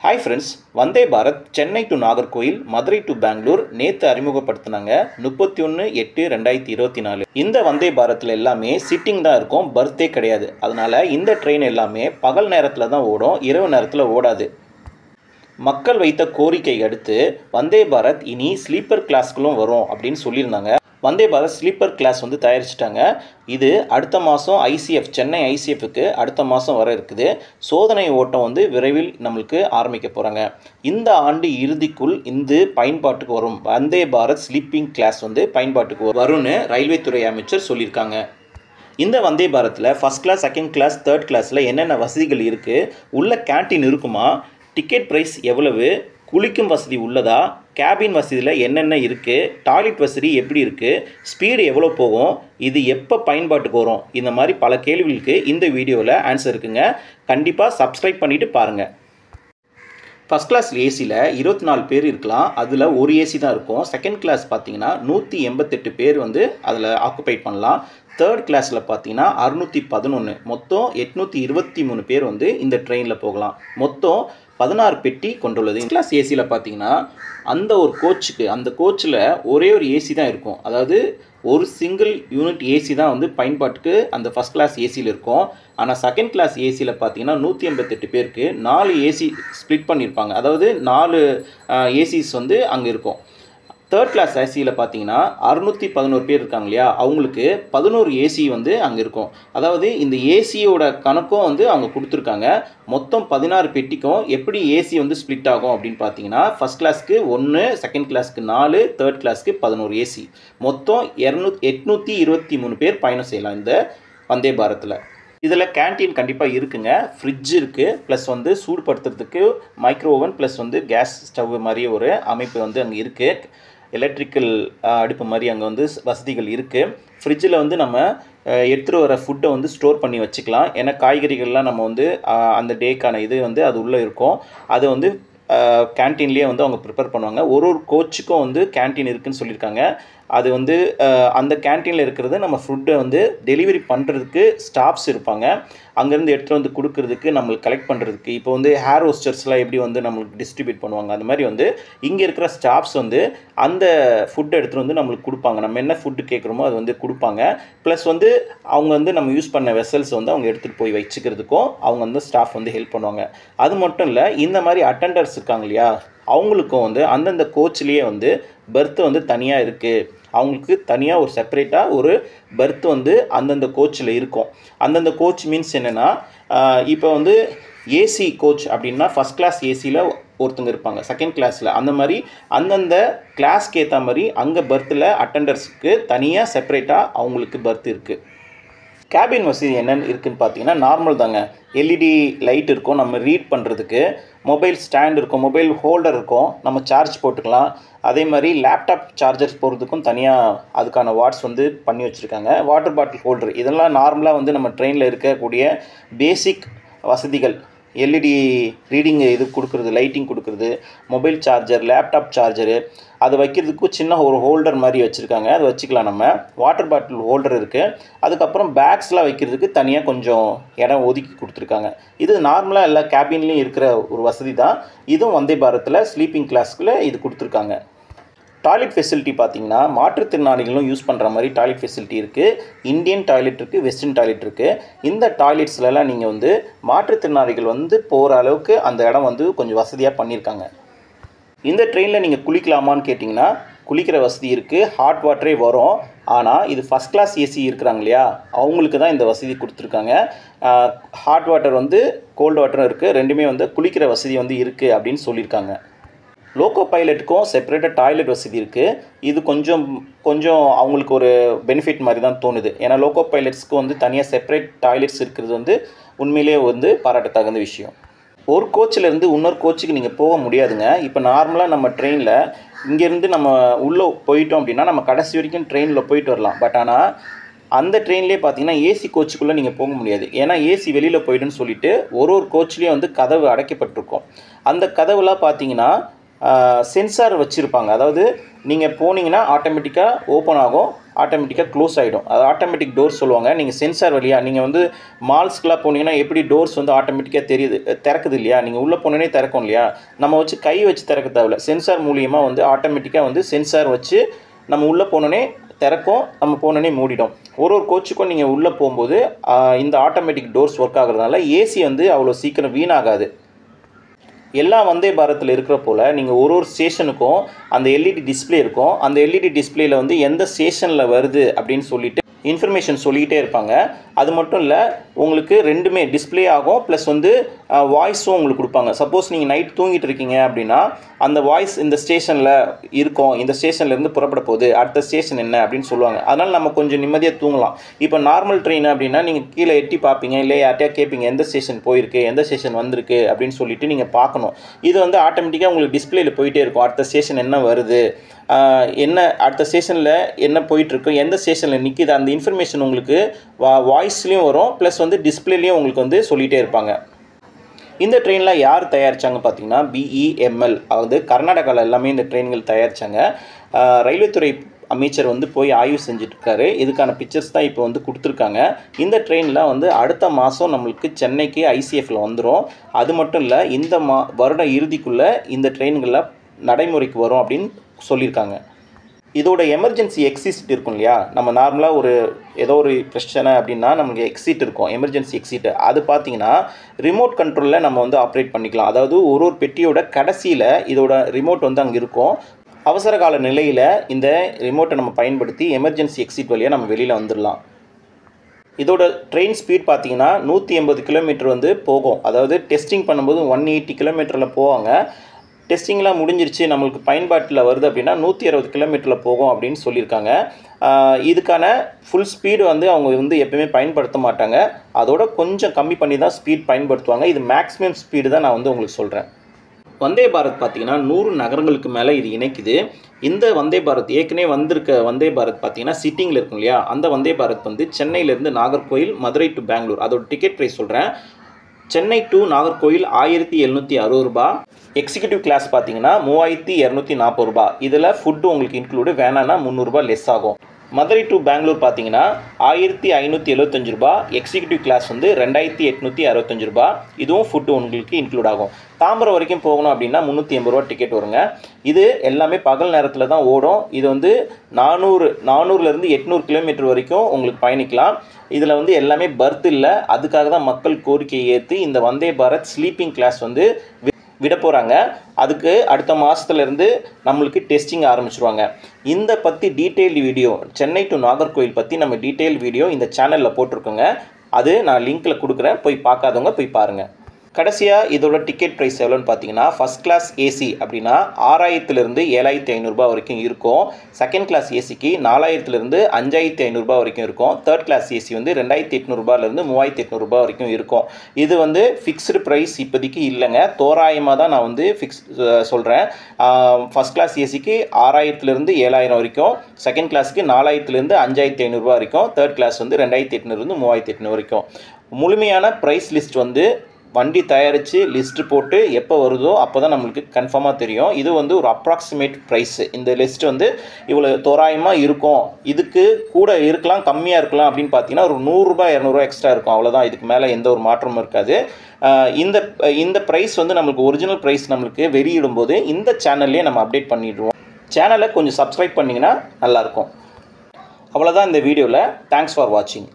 Hi friends, Vande Bharat Chennai to Nagercoil, Madurai to Bangalore நேற்று அறிமுகப்படுத்தினாங்க 31/8/2024. இந்த வந்தே பாரத்தில் எல்லாமே சிட்டிங் தான் இருக்கும், பர்த்தே கிடையாது. அதனால இந்த ட்ரெயின் எல்லாமே பகல் நேரத்தில் தான் ஓடும், இரவு நேரத்தில் ஓடாது. மக்கள் வைத்த கோரிக்கை அடுத்து வந்தே பாரத் இனி ஸ்லீப்பர் கிளாஸ்களும் வரும் அப்படின்னு சொல்லியிருந்தாங்க. வந்தே பாரத் ஸ்லீப்பர் கிளாஸ் வந்து தயாரிச்சிட்டாங்க. இது அடுத்த மாதம் ஐசிஎஃப் சென்னை ஐசிஎஃப்க்கு அடுத்த மாதம் வர இருக்குது. சோதனை ஓட்டம் வந்து விரைவில் நம்மளுக்கு ஆரம்பிக்க போகிறாங்க. இந்த ஆண்டு இறுதிக்குள் இந்த பயன்பாட்டுக்கு வரும் வந்தே பாரத் ஸ்லீப்பிங் கிளாஸ் வந்து பயன்பாட்டுக்கு வரும்னு ரயில்வே துறை அமைச்சர் சொல்லியிருக்காங்க. இந்த வந்தே பாரத்தில் first class, second class, third கிளாஸில் என்னென்ன வசதிகள் இருக்குது, உள்ள கேன்டீன் இருக்குமா, டிக்கெட் ப்ரைஸ் எவ்வளவு, குளிக்கும் வசதி உள்ளதா, கேபின் வசதியில் என்னென்ன இருக்குது, டாய்லெட் வசதி எப்படி இருக்குது, ஸ்பீடு எவ்வளோ போகும், இது எப்போ பயன்பாட்டுக்கு வரும், இந்த மாதிரி பல கேள்விகளுக்கு இந்த வீடியோவில் ஆன்சர் இருக்குங்க. கண்டிப்பாக சப்ஸ்கிரைப் பண்ணிவிட்டு பாருங்கள். ஃபஸ்ட் கிளாஸ் ஏசியில் 24 பேர் இருக்கலாம், அதில் ஒரு ஏசி தான் இருக்கும். செகண்ட் கிளாஸ் பார்த்தீங்கன்னா 188 பேர் வந்து அதில் ஆக்குபை பண்ணலாம். தேர்ட் கிளாஸில் பார்த்தீங்கன்னா 611, மொத்தம் 823 பேர் வந்து இந்த ட்ரெயினில் போகலாம். மொத்தம் 16 பெட்டி கொண்டுள்ளது. கிளாஸ் ஏசியில் பார்த்தீங்கன்னா அந்த ஒரு கோச்சுக்கு, அந்த கோச்சில் ஒரே ஒரு ஏசி தான் இருக்கும். அதாவது ஒரு சிங்கிள் யூனிட் ஏசி தான் வந்து பயன்பாட்டுக்கு அந்த ஃபஸ்ட் கிளாஸ் ஏசியில் இருக்கும். ஆனால் செகண்ட் கிளாஸ் ஏசியில் பார்த்தீங்கன்னா 188 பேருக்கு 4 ஏசி ஸ்ப்ளிட் பண்ணியிருப்பாங்க. அதாவது 4 ஏசிஸ் வந்து அங்கே இருக்கும். தேர்ட் கிளாஸ் ஏசியில் பார்த்தீங்கன்னா 611 பேர் இருக்காங்க இல்லையா, அவங்களுக்கு 11 ஏசி வந்து அங்கே இருக்கும். அதாவது இந்த ஏசியோட கணக்கும் வந்து அவங்க கொடுத்துருக்காங்க. மொத்தம் 16 பெட்டிக்கும் எப்படி ஏசி வந்து ஸ்ப்ளிட் ஆகும் அப்படின்னு பார்த்தீங்கன்னா, ஃபஸ்ட் கிளாஸ்க்கு 1, செகண்ட் கிளாஸ்க்கு 4, தேர்ட் கிளாஸ்க்கு 11 ஏசி. மொத்தம் 823 பேர் பயணம் செய்யலாம் இந்த வந்தே பாரத்தில். இதில் கேன்டீன் கண்டிப்பாக இருக்குங்க. ஃப்ரிட்ஜ் இருக்குது, ப்ளஸ் வந்து சூடுபடுத்துறதுக்கு மைக்ரோ ஓவன், ப்ளஸ் வந்து கேஸ் ஸ்டவ் மாதிரி ஒரு அமைப்பு வந்து அங்கே இருக்குது. எலக்ட்ரிக்கல் அடுப்பு மாதிரி அங்கே வந்து வசதிகள் இருக்குது. ஃப்ரிட்ஜில் வந்து நம்ம எடுத்துகிட்டு வர ஃபுட்டை வந்து ஸ்டோர் பண்ணி வச்சுக்கலாம். ஏன்னா காய்கறிகள்லாம் நம்ம வந்து அந்த டேக்கான இது வந்து அது உள்ளே இருக்கும். அது வந்து கேன்டீன்லேயே வந்து அவங்க ப்ரிப்பேர் பண்ணுவாங்க. ஒரு கோச்சுக்கும் வந்து கேன்டீன் இருக்குதுன்னு சொல்லியிருக்காங்க. அது வந்து அந்த கேன்டீனில் இருக்கிறது நம்ம ஃபுட்டை வந்து டெலிவரி பண்ணுறதுக்கு ஸ்டாஃப்ஸ் இருப்பாங்க. அங்கேருந்து எடுத்துகிட்டு வந்து கொடுக்குறதுக்கு, நம்மளுக்கு கலெக்ட் பண்ணுறதுக்கு. இப்போ வந்து ஹேர் ஹோஸ்டர்ஸ்லாம் எப்படி வந்து நம்மளுக்கு டிஸ்ட்ரிபியூட் பண்ணுவாங்க, அந்த மாதிரி வந்து இங்கே இருக்கிற ஸ்டாஃப்ஸ் வந்து அந்த ஃபுட்டை எடுத்துகிட்டு வந்து நம்மளுக்கு கொடுப்பாங்க. நம்ம என்ன ஃபுட்டு கேட்குறோமோ அது வந்து கொடுப்பாங்க. ப்ளஸ் வந்து அவங்க வந்து நம்ம யூஸ் பண்ண வெசல்ஸ் வந்து அவங்க எடுத்துகிட்டு போய் வச்சுக்கிறதுக்கும் அவங்க வந்து ஸ்டாஃப் வந்து ஹெல்ப் பண்ணுவாங்க. அது மட்டும் இல்லை, இந்த மாதிரி அட்டெண்டர்ஸ் இருக்காங்க இல்லையா, அவங்களுக்கும் வந்து அந்தந்த கோச்லேயே வந்து பெர்த்து வந்து தனியாக இருக்குது. அவங்களுக்கு தனியாக ஒரு செப்பரேட்டாக ஒரு பெர்த் வந்து அந்தந்த கோச்சில் இருக்கும். அந்தந்த கோச் மீன்ஸ் என்னென்னா, இப்போ வந்து ஏசி கோச் அப்படின்னா ஃபஸ்ட் கிளாஸ் ஏசியில் ஒருத்தங்க இருப்பாங்க, செகண்ட் கிளாஸில், அந்த மாதிரி அந்தந்த கிளாஸ்க்கு ஏற்ற மாதிரி அங்கே பெர்த்தில் அட்டெண்டர்ஸுக்கு தனியாக செப்பரேட்டாக அவங்களுக்கு பெர்த் இருக்குது. கேபின் வசதி என்னென்னு இருக்குதுன்னு பார்த்தீங்கன்னா நார்மல் தாங்க. எல்இடி லைட் இருக்கும், நம்ம ரீட் பண்ணுறதுக்கு. மொபைல் ஸ்டாண்ட் இருக்கும், மொபைல் ஹோல்டர் இருக்கும், நம்ம சார்ஜ் போட்டுக்கலாம். அதே மாதிரி லேப்டாப் சார்ஜர்ஸ் போகிறதுக்கும் தனியாக அதுக்கான வாட்ஸ் வந்து பண்ணி வச்சுருக்காங்க. வாட்டர் பாட்டில் ஹோல்டர், இதெல்லாம் நார்மலாக வந்து நம்ம ட்ரெயினில் இருக்கக்கூடிய பேசிக் வசதிகள். எல்இடி ரீடிங் இது கொடுக்குறது, லைட்டிங் கொடுக்குறது, மொபைல் சார்ஜர், லேப்டாப் சார்ஜரு, அது வைக்கிறதுக்கு சின்ன ஒரு ஹோல்டர் மாதிரி வச்சுருக்காங்க, அது வச்சுக்கலாம் நம்ம. வாட்டர் பாட்டில் ஹோல்டர் இருக்குது. அதுக்கப்புறம் பேக்ஸ்லாம் வைக்கிறதுக்கு தனியாக கொஞ்சம் இடம் ஒதுக்கி கொடுத்துருக்காங்க. இது நார்மலாக எல்லா கேபின்லேயும் இருக்கிற ஒரு வசதி தான். இதுவும் வந்தே பாரத்தில் ஸ்லீப்பிங் கிளாஸ்க்குள்ளே இது கொடுத்துருக்காங்க. டாய்லெட் ஃபெசிலிட்டி பார்த்திங்கன்னா மாற்றுத்திறனாளிகளும் யூஸ் பண்ணுற மாதிரி டாய்லெட் ஃபெசிலிட்டி இருக்குது. இந்தியன் டாய்லெட் இருக்குது, வெஸ்டர்ன் டாய்லெட் இருக்குது. இந்த டாய்லெட்ஸ்லாம் நீங்கள் வந்து மாற்றுத்திறனாளிகள் வந்து போகிற அளவுக்கு அந்த இடம் வந்து கொஞ்சம் வசதியாக பண்ணியிருக்காங்க. இந்த ட்ரெயினில் நீங்கள் குளிக்கலாமான்னு கேட்டிங்கன்னா குளிக்கிற வசதி இருக்குது, ஹாட் வாட்டரே வரும். ஆனால் இது ஃபஸ்ட் கிளாஸ் ஏசி இருக்கிறாங்க இல்லையா, அவங்களுக்கு தான் இந்த வசதி கொடுத்துருக்காங்க. ஹாட் வாட்டர் வந்து கோல்டு வாட்டரும் இருக்குது, ரெண்டுமே வந்து குளிக்கிற வசதி வந்து இருக்குது அப்படின்னு சொல்லியிருக்காங்க. லோக்கோ பைலட்டுக்கும் செப்பரேட்டாக டாய்லெட் வசதி இருக்குது. இது கொஞ்சம் அவங்களுக்கு ஒரு பெனிஃபிட் மாதிரி தான் தோணுது. ஏன்னா லோக்கோ பைலட்ஸ்க்கு வந்து தனியாக செப்பரேட் டாய்லெட்ஸ் இருக்கிறது வந்து உண்மையிலே வந்து பாராட்ட தகுந்த விஷயம். ஒரு கோச்சிலேருந்து இன்னொரு கோச்சுக்கு நீங்கள் போக முடியாதுங்க. இப்போ நார்மலாக நம்ம ட்ரெயினில் இங்கேருந்து நம்ம உள்ளே போயிட்டோம் அப்படின்னா நம்ம கடைசி வரைக்கும் ட்ரெயினில் போயிட்டு வரலாம். பட் ஆனால் அந்த ட்ரெயின்லேயே பார்த்தீங்கன்னா ஏசி கோச்சுக்குள்ளே நீங்கள் போக முடியாது. ஏன்னா ஏசி வெளியில் போய்டுன்னு சொல்லிவிட்டு ஒரு கோச்லேயே வந்து கதவு அடைக்கப்பட்டிருக்கும். அந்த கதவுலாம் பார்த்தீங்கன்னா சென்சார் வச்சுருப்பாங்க. அதாவது நீங்கள் போனீங்கன்னா ஆட்டோமேட்டிக்காக ஓப்பன் ஆகும், ஆட்டோமேட்டிக்காக க்ளோஸ் ஆகிடும். அது ஆட்டோமேட்டிக் டோர் சொல்லுவாங்க. நீங்கள் சென்சார் வழியாக நீங்கள் வந்து மால்ஸ்க்குலாம் போனீங்கன்னா எப்படி டோர்ஸ் வந்து ஆட்டோமேட்டிக்காக தெரியுது திறக்குது இல்லையா, நீங்கள் உள்ளே போனோடனே திறக்கும் இல்லையா, நம்ம வச்சு கை வச்சு திறக்க தேவையில்ல, சென்சார் மூலியமாக வந்து ஆட்டோமேட்டிக்காக வந்து சென்சார் வச்சு நம்ம உள்ளே போனோடனே திறக்கும், நம்ம போனோடனே மூடிடும். ஒரு கோச்சுக்கும் நீங்கள் உள்ளே போகும்போது இந்த ஆட்டோமேட்டிக் டோர்ஸ் ஒர்க் ஆகுறதுனால ஏசி வந்து அவ்வளோ சீக்கிரம் வீணாகாது. எல்லா வந்தே பாரத்தில் இருக்கிற போல் நீங்கள் ஒரு ஸ்டேஷனுக்கும் அந்த எல்இடி டிஸ்பிளே இருக்கும். அந்த எல்இடி டிஸ்பிளேயில் வந்து எந்த ஸ்டேஷனில் வருது அப்படின்னு சொல்லிட்டு இன்ஃபர்மேஷன் சொல்லிக்கிட்டே இருப்பாங்க. அது மட்டும் இல்லை, உங்களுக்கு ரெண்டுமே டிஸ்பிளே ஆகும், ப்ளஸ் வந்து வாய்ஸும் உங்களுக்கு கொடுப்பாங்க. சப்போஸ் நீங்கள் நைட் தூங்கிட்டு இருக்கீங்க அப்படின்னா அந்த வாய்ஸ் இந்த ஸ்டேஷனில் இருக்கும், இந்த ஸ்டேஷன்லேருந்து புறப்பட போகுது, அடுத்த ஸ்டேஷன் என்ன அப்படின்னு சொல்லுவாங்க. அதனால் நம்ம கொஞ்சம் நிம்மதியாக தூங்கலாம். இப்போ நார்மல் ட்ரெயின் அப்படின்னா நீங்கள் கீழே எட்டி பார்ப்பீங்க, இல்லை யார்ட்டையா கேட்பீங்க எந்த ஸ்டேஷன் போயிருக்கு, எந்த ஸ்டேஷன் வந்திருக்கு அப்படின்னு சொல்லிட்டு நீங்கள் பார்க்கணும். இது வந்து ஆட்டோமேட்டிக்காக உங்களுக்கு டிஸ்பிளேயில் போயிட்டே இருக்கும், அடுத்த ஸ்டேஷன் என்ன வருது, என்ன அடுத்த ஸ்டேஷனில் என்ன போயிட்டுருக்கு, எந்த ஸ்டேஷனில் நிற்கிது, அந்த இன்ஃபர்மேஷன் உங்களுக்கு வாய்ஸ்லேயும் வரும், ப்ளஸ் வந்து டிஸ்பிளேலையும் உங்களுக்கு வந்து சொல்லிகிட்டே இருப்பாங்க. இந்த ட்ரெயினில் யார் தயாரித்தாங்க பார்த்தீங்கன்னா BEML, அதாவது கர்நாடகாவில் எல்லாமே இந்த ட்ரெயின்கள் தயாரித்தாங்க. ரயில்வே துறை அமைச்சர் வந்து போய் ஆய்வு செஞ்சுட்ருக்காரு. இதுக்கான பிக்சர்ஸ் தான் இப்போ வந்து கொடுத்துருக்காங்க. இந்த ட்ரெயினில் வந்து அடுத்த மாதம் நம்மளுக்கு சென்னைக்கு ICFல வந்துடும். அது மட்டும் இல்லை, இந்த வருட இறுதிக்குள்ளே இந்த ட்ரெயின்களில் நடைமுறைக்கு வரும் அப்படின்னு சொல்லியிருக்காங்க. இதோட எமர்ஜென்சி எக்ஸிட் இருக்கும் இல்லையா, நம்ம நார்மலாக ஏதோ ஒரு பிரச்சனை அப்படின்னா நமக்கு எக்ஸிட் இருக்கும், எமர்ஜென்சி எக்ஸிட். அது பார்த்தீங்கன்னா ரிமோட் கண்ட்ரோலில் நம்ம வந்து ஆப்ரேட் பண்ணிக்கலாம். அதாவது ஒரு பெட்டியோட கடைசியில் இதோட ரிமோட் வந்து அங்கே இருக்கும். அவசர கால நிலையில் இந்த ரிமோட்டை நம்ம பயன்படுத்தி எமர்ஜென்சி எக்ஸிட் வழியாக நம்ம வெளியில் வந்துடலாம். இதோட ட்ரெயின் ஸ்பீட் பார்த்தீங்கன்னா 180 கிலோமீட்டர் வந்து போகும். அதாவது டெஸ்டிங் பண்ணும்போது 180 கிலோமீட்டரில் போவாங்க. டெஸ்டிங்லாம் முடிஞ்சிருச்சு, நம்மளுக்கு பயன்பாட்டில் வருது அப்படின்னா 160 கிலோமீட்டரில் போகும் அப்படின்னு சொல்லியிருக்காங்க. இதுக்கான ஃபுல் ஸ்பீடு வந்து அவங்க வந்து எப்போயுமே பயன்படுத்த மாட்டாங்க, அதோட கொஞ்சம் கம்மி பண்ணி தான் ஸ்பீட் பயன்படுத்துவாங்க. இது மேக்ஸிமம் ஸ்பீடு தான் நான் வந்து உங்களுக்கு சொல்கிறேன். வந்தே பாரத் பார்த்திங்கன்னா 100 நகரங்களுக்கு மேலே இது இணைக்குது. இந்த வந்தே பாரத் ஏற்கனவே வந்திருக்க வந்தே பாரத் பார்த்திங்கன்னா சிட்டிங்கில் இருக்கும் இல்லையா, அந்த வந்தே பாரத் வந்து சென்னையிலேருந்து நாகர்கோயில், மதுரை டு பெங்களூர். அதோட டிக்கெட் ப்ரைஸ் சொல்கிறேன். சென்னை டு நாகர்கோயில் 1760 ரூபா. எக்ஸிக்யூட்டிவ் கிளாஸ் பார்த்தீங்கன்னா 3240 ரூபா. இதில் ஃபுட்டு உங்களுக்கு இன்க்ளூடு, வேணான்னா 300 ரூபா லெஸ் ஆகும். மதுரை டு பெங்களூர் பார்த்தீங்கன்னா 1575 ரூபா. எக்ஸிக்யூட்டிவ் கிளாஸ் வந்து 2865 ரூபா. இதுவும் ஃபுட்டு உங்களுக்கு இன்க்ளூட் ஆகும். தாம்பரம் வரைக்கும் போகணும் அப்படின்னா 380 ரூபா டிக்கெட் வருங்க. இது எல்லாமே பகல் நேரத்தில் தான் ஓடும். இது வந்து 400லேருந்து 800 கிலோமீட்டர் வரைக்கும் உங்களுக்கு பயணிக்கலாம். இதில் வந்து எல்லாமே பர்த் இல்லை, அதுக்காக தான் மக்கள் கோரிக்கையை ஏற்று இந்த வந்தே பாரத் ஸ்லீப்பிங் கிளாஸ் வந்து விட போகிறாங்க. அதுக்கு அடுத்த மாதத்துலேருந்து நம்மளுக்கு டெஸ்டிங் ஆரம்பிச்சிருவாங்க. இந்த பற்றி detailed video, Chennai to Nagercoil பற்றி நம்ம டீட்டெயில் வீடியோ இந்த சேனலில் போட்டிருக்கோங்க. அது நான் லிங்க்கில் கொடுக்குறேன், போய் பார்க்காதவங்க போய் பாருங்கள். கடைசியாக இதோட டிக்கெட் ப்ரைஸ் எவ்வளோன்னு பார்த்தீங்கன்னா, ஃபஸ்ட் கிளாஸ் ஏசி அப்படின்னா 6000லேருந்து 7500 ரூபா வரைக்கும் இருக்கும். செகண்ட் கிளாஸ் ஏசிக்கு 4000லேருந்து 5500 ரூபா வரைக்கும் இருக்கும். தேர்ட் கிளாஸ் ஏசி வந்து 2800 ரூபாயிலேருந்து 3800 ரூபா வரைக்கும் இருக்கும். இது வந்து ஃபிக்ஸ்டு ப்ரைஸ் இப்போதைக்கு இல்லைங்க, தோராயமாக தான் நான் வந்து சொல்கிறேன். ஃபஸ்ட் கிளாஸ் ஏசிக்கு 6000லேருந்து 7000 வரைக்கும், செகண்ட் கிளாஸுக்கு 4000லேருந்து 5500 ரூபா வரைக்கும், தேர்ட் கிளாஸ் வந்து 2800லேருந்து 3800 வரைக்கும். முழுமையான ப்ரைஸ் லிஸ்ட் வந்து வண்டி தயாரித்து லிஸ்ட்டு போட்டு எப்போ வருதோ அப்போ தான் நம்மளுக்கு கன்ஃபார்மாக தெரியும். இது வந்து ஒரு அப்ராக்சிமேட் ப்ரைஸு. இந்த லிஸ்ட் வந்து இவ்வளோ தோராயமாக இருக்கும், இதுக்கு கூட இருக்கலாம், கம்மியாக இருக்கலாம் அப்படின்னு பார்த்தீங்கன்னா ஒரு 100 ரூபா 200 ரூபா எக்ஸ்ட்ரா இருக்கும், அவ்வளோதான். இதுக்கு மேலே எந்த ஒரு மாற்றமும் இருக்காது. இந்த ப்ரைஸ் வந்து நம்மளுக்கு ஒரிஜினல் ப்ரைஸ் நம்மளுக்கு வெளியிடும்போது இந்த சேனல்லே நம்ம அப்டேட் பண்ணிடுவோம். சேனலை கொஞ்சம் சப்ஸ்கிரைப் பண்ணிங்கன்னா நல்லாயிருக்கும். அவ்வளோதான் இந்த வீடியோவில். தேங்க்ஸ் ஃபார் வாட்சிங்.